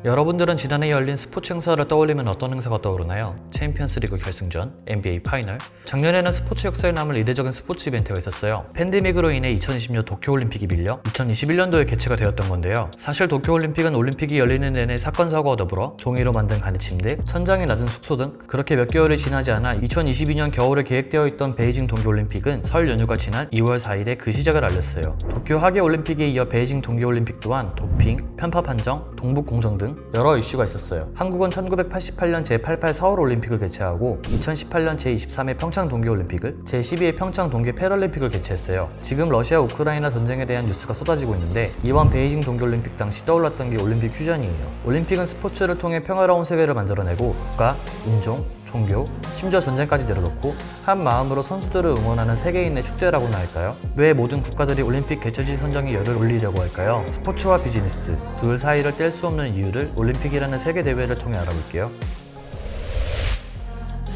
여러분들은 지난해 열린 스포츠 행사를 떠올리면 어떤 행사가 떠오르나요? 챔피언스 리그 결승전, NBA 파이널. 작년에는 스포츠 역사에 남을 이례적인 스포츠 이벤트가 있었어요. 팬데믹으로 인해 2020년 도쿄올림픽이 밀려 2021년도에 개최가 되었던 건데요. 사실 도쿄올림픽은 올림픽이 열리는 내내 사건 사고와 더불어 종이로 만든 간이 침대, 천장이 낮은 숙소 등 그렇게 몇 개월이 지나지 않아 2022년 겨울에 계획되어 있던 베이징 동계올림픽은 설 연휴가 지난 2월 4일에 그 시작을 알렸어요. 도쿄 하계올림픽에 이어 베이징 동계올림픽 또한 도핑, 편파 판정, 동북 공정 등 여러 이슈가 있었어요. 한국은 1988년 제88 서울올림픽을 개최하고 2018년 제23회 평창 동계올림픽을, 제12회 평창 동계 패럴림픽을 개최했어요. 지금 러시아 우크라이나 전쟁에 대한 뉴스가 쏟아지고 있는데 이번 베이징 동계올림픽 당시 떠올랐던 게 올림픽 퓨전이에요. 올림픽은 스포츠를 통해 평화로운 세계를 만들어내고 국가, 인종, 종교, 심지어 전쟁까지 내려놓고 한 마음으로 선수들을 응원하는 세계인의 축제라고나 할까요? 왜 모든 국가들이 올림픽 개최지 선정에 열을 올리려고 할까요? 스포츠와 비즈니스, 둘 사이를 뗄 수 없는 이유를 올림픽이라는 세계 대회를 통해 알아볼게요.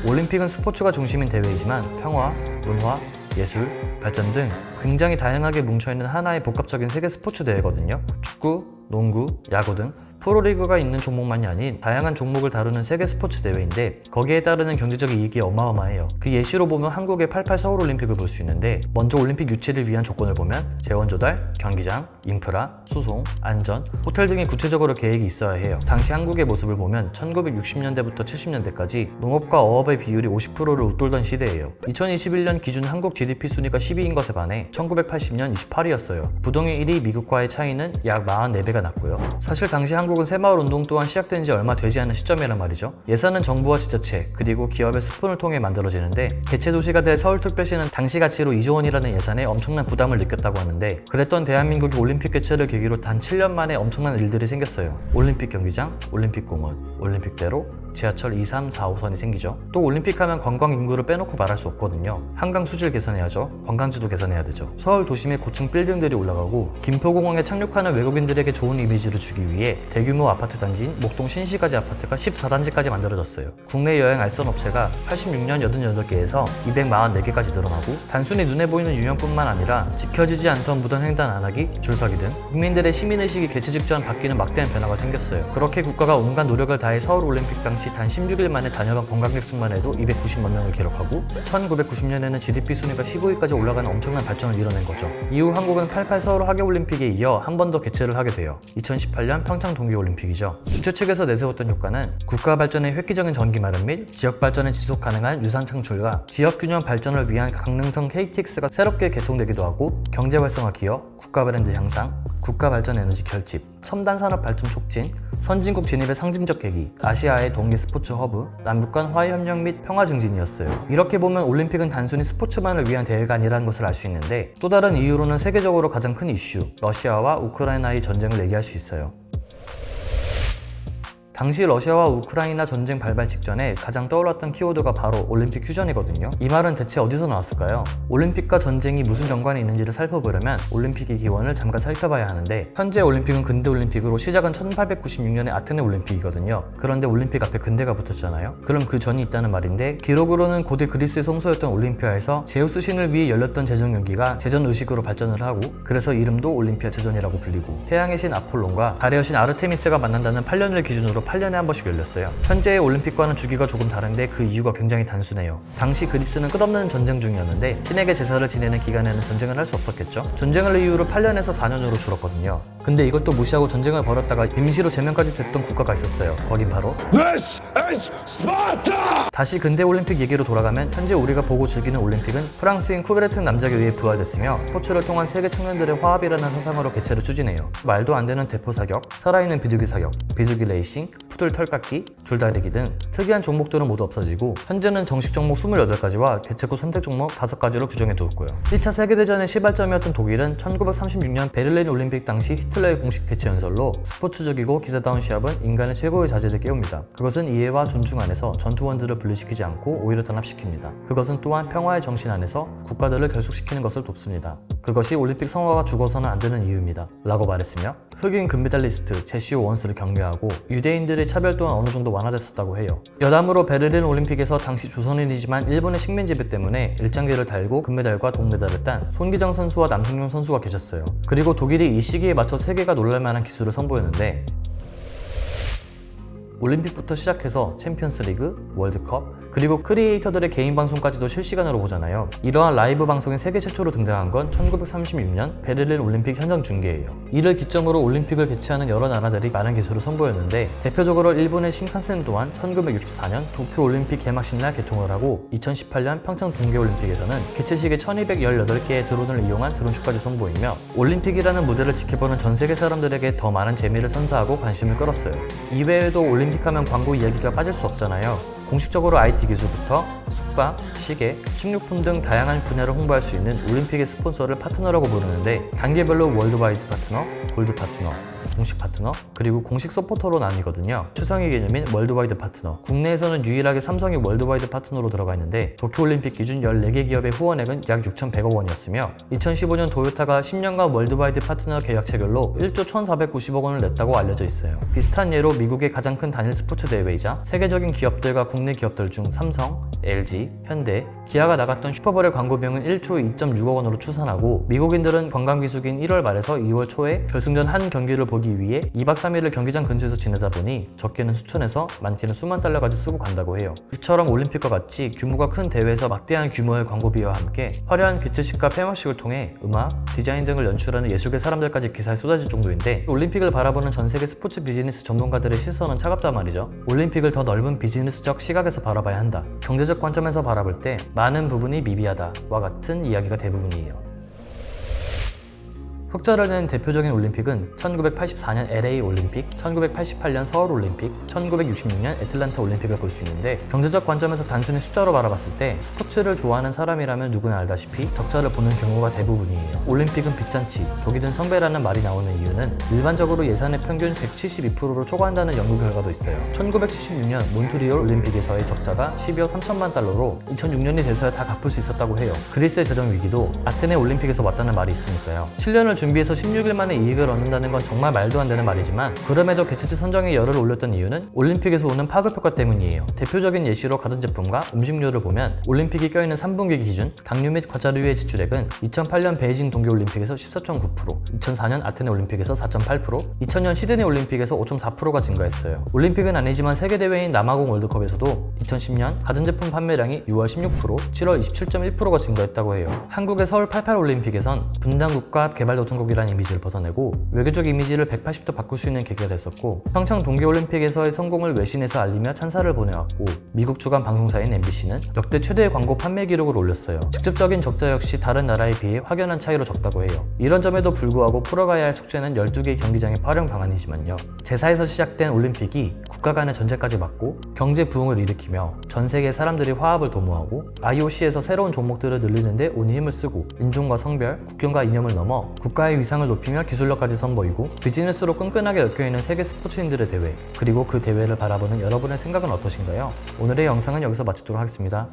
올림픽은 스포츠가 중심인 대회이지만 평화, 문화, 예술, 발전 등 굉장히 다양하게 뭉쳐있는 하나의 복합적인 세계 스포츠 대회거든요. 축구, 농구, 야구 등 프로리그가 있는 종목만이 아닌 다양한 종목을 다루는 세계 스포츠 대회인데 거기에 따르는 경제적 이익이 어마어마해요. 그 예시로 보면 한국의 88 서울올림픽을 볼 수 있는데 먼저 올림픽 유치를 위한 조건을 보면 재원 조달, 경기장, 인프라, 수송, 안전, 호텔 등의 구체적으로 계획이 있어야 해요. 당시 한국의 모습을 보면 1960년대부터 70년대까지 농업과 어업의 비율이 50%를 웃돌던 시대예요. 2021년 기준 한국 GDP 순위가 10위인 것에 반해 1980년 28위였어요. 부동의 1위 미국과의 차이는 약 44배가 났고요. 사실 당시 한국은 새마을운동 또한 시작된 지 얼마 되지 않은 시점이란 말이죠. 예산은 정부와 지자체 그리고 기업의 스폰을 통해 만들어지는데 개최 도시가 될 서울특별시는 당시 가치로 2조 원이라는 예산에 엄청난 부담을 느꼈다고 하는데 그랬던 대한민국이 올림픽 개최를 계기로 단 7년 만에 엄청난 일들이 생겼어요. 올림픽 경기장, 올림픽 공원, 올림픽대로, 지하철 2, 3, 4호선이 생기죠. 또 올림픽 하면 관광 인구를 빼놓고 말할 수 없거든요. 한강 수질 개선해야죠. 관광지도 개선해야 되죠. 서울 도심의 고층 빌딩들이 올라가고 김포공항에 착륙하는 외국인들에게 좋은 이미지를 주기 위해 대규모 아파트 단지인 목동 신시가지 아파트가 14단지까지 만들어졌어요. 국내 여행 알선 업체가 86년 88개에서 244개까지 늘어나고 단순히 눈에 보이는 유형뿐만 아니라 지켜지지 않던 무단 횡단 안 하기, 줄서기 등 국민들의 시민의식이 개최 직전 바뀌는 막대한 변화가 생겼어요. 그렇게 국가가 온갖 노력을 다해 서울올림픽 당시 단 16일 만에 다녀간 관광객 수만 해도 290만 명을 기록하고 1990년에는 GDP 순위가 15위까지 올라가는 엄청난 발전을 이뤄낸 거죠. 이후 한국은 88 서울 하계올림픽에 이어 한 번 더 개최를 하게 돼요. 2018년 평창 동계올림픽이죠. 주최 측에서 내세웠던 효과는 국가 발전의 획기적인 전기 마련 및 지역 발전의 지속 가능한 유산 창출과 지역 균형 발전을 위한 강릉성 KTX가 새롭게 개통되기도 하고 경제 활성화 기여, 국가 브랜드 향상, 국가 발전 에너지 결집, 첨단 산업 발전 촉진, 선진국 진입의 상징적 계기, 아시아의 동계 스포츠 허브, 남북 간 화해 협력 및 평화 증진이었어요. 이렇게 보면 올림픽은 단순히 스포츠만을 위한 대회가 아니라는 것을 알 수 있는데 또 다른 이유로는 세계적으로 가장 큰 이슈, 러시아와 우크라이나의 전쟁을 얘기할 수 있어요. 당시 러시아와 우크라이나 전쟁 발발 직전에 가장 떠올랐던 키워드가 바로 올림픽 퓨전이거든요. 이 말은 대체 어디서 나왔을까요? 올림픽과 전쟁이 무슨 연관이 있는지를 살펴보려면 올림픽의 기원을 잠깐 살펴봐야 하는데 현재 올림픽은 근대올림픽으로 시작은 1896년의 아테네 올림픽이거든요. 그런데 올림픽 앞에 근대가 붙었잖아요. 그럼 그 전이 있다는 말인데 기록으로는 고대 그리스의 성소였던 올림피아에서 제우스 신을 위해 열렸던 제전 경기가 제전 의식으로 발전을 하고 그래서 이름도 올림피아 제전이라고 불리고 태양의 신 아폴론과 달의 여신 아르테미스가 만난다는 8년을 기준으로 8년에 한 번씩 열렸어요. 현재의 올림픽과는 주기가 조금 다른데 그 이유가 굉장히 단순해요. 당시 그리스는 끝없는 전쟁 중이었는데 신에게 제사를 지내는 기간에는 전쟁을 할 수 없었겠죠. 전쟁을 이유로 8년에서 4년으로 줄었거든요. 근데 이것도 무시하고 전쟁을 벌였다가 임시로 제명까지 됐던 국가가 있었어요. 거긴 바로 This is Sparta! 다시 근대 올림픽 얘기로 돌아가면 현재 우리가 보고 즐기는 올림픽은 프랑스인 쿠베르튼 남작에 의해 부활됐으며 스포츠를 통한 세계 청년들의 화합이라는 사상으로 개최를 추진해요. 말도 안 되는 대포 사격, 살아있는 비둘기 사격, 비둘기 레이싱, 푸들 털깎기, 줄다리기 등 특이한 종목들은 모두 없어지고 현재는 정식 종목 28가지와 개최 후 선택 종목 5가지로 규정해두었고요. 1차 세계대전의 시발점이었던 독일은 1936년 베를린 올림픽 당시 히틀러의 공식 개최 연설로 스포츠적이고 기사다운 시합은 인간의 최고의 자질을 깨웁니다. 그것은 이해와 존중 안에서 전투원들을 분리시키지 않고 오히려 단합시킵니다. 그것은 또한 평화의 정신 안에서 국가들을 결속시키는 것을 돕습니다. 그것이 올림픽 성화가 죽어서는 안 되는 이유입니다. 라고 말했으며 흑인 금메달리스트 제시 오원스를 격려하고 유대인들의 차별 또한 어느 정도 완화됐었다고 해요. 여담으로 베를린 올림픽에서 당시 조선인이지만 일본의 식민 지배 때문에 일장기를 달고 금메달과 동메달을 딴 손기정 선수와 남승용 선수가 계셨어요. 그리고 독일이 이 시기에 맞춰 세계가 놀랄만한 기술을 선보였는데 올림픽부터 시작해서 챔피언스 리그, 월드컵, 그리고 크리에이터들의 개인 방송까지도 실시간으로 보잖아요. 이러한 라이브 방송이 세계 최초로 등장한 건 1936년 베를린 올림픽 현장 중계예요. 이를 기점으로 올림픽을 개최하는 여러 나라들이 많은 기술을 선보였는데, 대표적으로 일본의 신칸센 또한 1964년 도쿄 올림픽 개막식 날 개통을 하고 2018년 평창 동계올림픽에서는 개최식에 1218개의 드론을 이용한 드론쇼까지 선보이며 올림픽이라는 무대를 지켜보는 전 세계 사람들에게 더 많은 재미를 선사하고 관심을 끌었어요. 이외에도 올림픽 하면 광고 이야기가 빠질 수 없잖아요. 공식적으로 IT 기술부터 숙박, 시계, 식료품 등 다양한 분야를 홍보할 수 있는 올림픽의 스폰서를 파트너라고 부르는데, 단계별로 월드와이드 파트너, 골드 파트너, 공식 파트너, 그리고 공식 서포터로 나뉘거든요. 최상위 개념인 월드와이드 파트너, 국내에서는 유일하게 삼성이 월드와이드 파트너로 들어가 있는데 도쿄올림픽 기준 14개 기업의 후원액은 약 6,100억 원이었으며 2015년 도요타가 10년간 월드와이드 파트너 계약 체결로 1조 1,490억 원을 냈다고 알려져 있어요. 비슷한 예로 미국의 가장 큰 단일 스포츠 대회이자 세계적인 기업들과 국내 기업들 중 삼성, LG, 현대, 기아가 나갔던 슈퍼볼의 광고 비용은 1조 2.6억 원으로 추산하고, 미국인들은 관광비수기인 1월 말에서 2월 초에 결승전 한 경기를 보기 위해 2박 3일을 경기장 근처에서 지내다 보니 적게는 수천에서 많게는 수만 달러까지 쓰고 간다고 해요. 이처럼 올림픽과 같이 규모가 큰 대회에서 막대한 규모의 광고비와 함께 화려한 개최식과 폐막식을 통해 음악, 디자인 등을 연출하는 예술계 사람들까지 기사에 쏟아질 정도인데, 올림픽을 바라보는 전 세계 스포츠 비즈니스 전문가들의 시선은 차갑단 말이죠. 올림픽을 더 넓은 비즈니스적 시각에서 바라봐야 한다, 경제적 관점에서 바라볼 때 많은 부분이 미비하다와 같은 이야기가 대부분이에요. 흑자를 낸 대표적인 올림픽은 1984년 LA 올림픽, 1988년 서울 올림픽, 1966년 애틀란타 올림픽을 볼 수 있는데, 경제적 관점에서 단순히 숫자로 바라봤을 때 스포츠를 좋아하는 사람이라면 누구나 알다시피 적자를 보는 경우가 대부분이에요. 올림픽은 빚잔치, 독이 든 성배라는 말이 나오는 이유는 일반적으로 예산의 평균 172%를 초과한다는 연구 결과도 있어요. 1976년 몬트리올 올림픽에서의 적자가 12억 3천만 달러로 2006년이 돼서야 다 갚을 수 있었다고 해요. 그리스의 재정 위기도 아테네 올림픽에서 왔다는 말이 있으니까요. 7년을 준비해서 16일 만에 이익을 얻는다는 건 정말 말도 안 되는 말이지만, 그럼에도 개최지 선정에 열을 올렸던 이유는 올림픽에서 오는 파급효과 때문이에요. 대표적인 예시로 가전제품과 음식료를 보면 올림픽이 껴있는 3분기 기준 당류 및 과자류의 지출액은 2008년 베이징 동계올림픽에서 14.9%, 2004년 아테네 올림픽에서 4.8%, 2000년 시드니 올림픽에서 5.4%가 증가했어요. 올림픽은 아니지만 세계대회인 남아공 월드컵에서도 2010년 가전제품 판매량이 6월 16%, 7월 27.1%가 증가했다고 해요. 한국의 서울 88 올림픽에선 분단국가 개발도상국이라는 이미지를 벗어내고 외교적 이미지를 180도 바꿀 수 있는 계기가 됐었고, 평창 동계올림픽에서의 성공을 외신에서 알리며 찬사를 보내왔고, 미국 주간 방송사인 MBC는 역대 최대의 광고 판매 기록을 올렸어요. 직접적인 적자 역시 다른 나라에 비해 확연한 차이로 적다고 해요. 이런 점에도 불구하고 풀어가야 할 숙제는 12개의 경기장의 활용 방안이지만요, 제사에서 시작된 올림픽이 국가 간의 전쟁까지 막고 경제 부흥을 일으키며 전 세계 사람들이 화합을 도모하고 IOC에서 새로운 종목들을 늘리는데 온 힘을 쓰고 인종과 성별, 국경과 이념을 넘어 국가의 위상을 높이며 기술력까지 선보이고 비즈니스로 끈끈하게 엮여있는 세계 스포츠인들의 대회, 그리고 그 대회를 바라보는 여러분의 생각은 어떠신가요? 오늘의 영상은 여기서 마치도록 하겠습니다.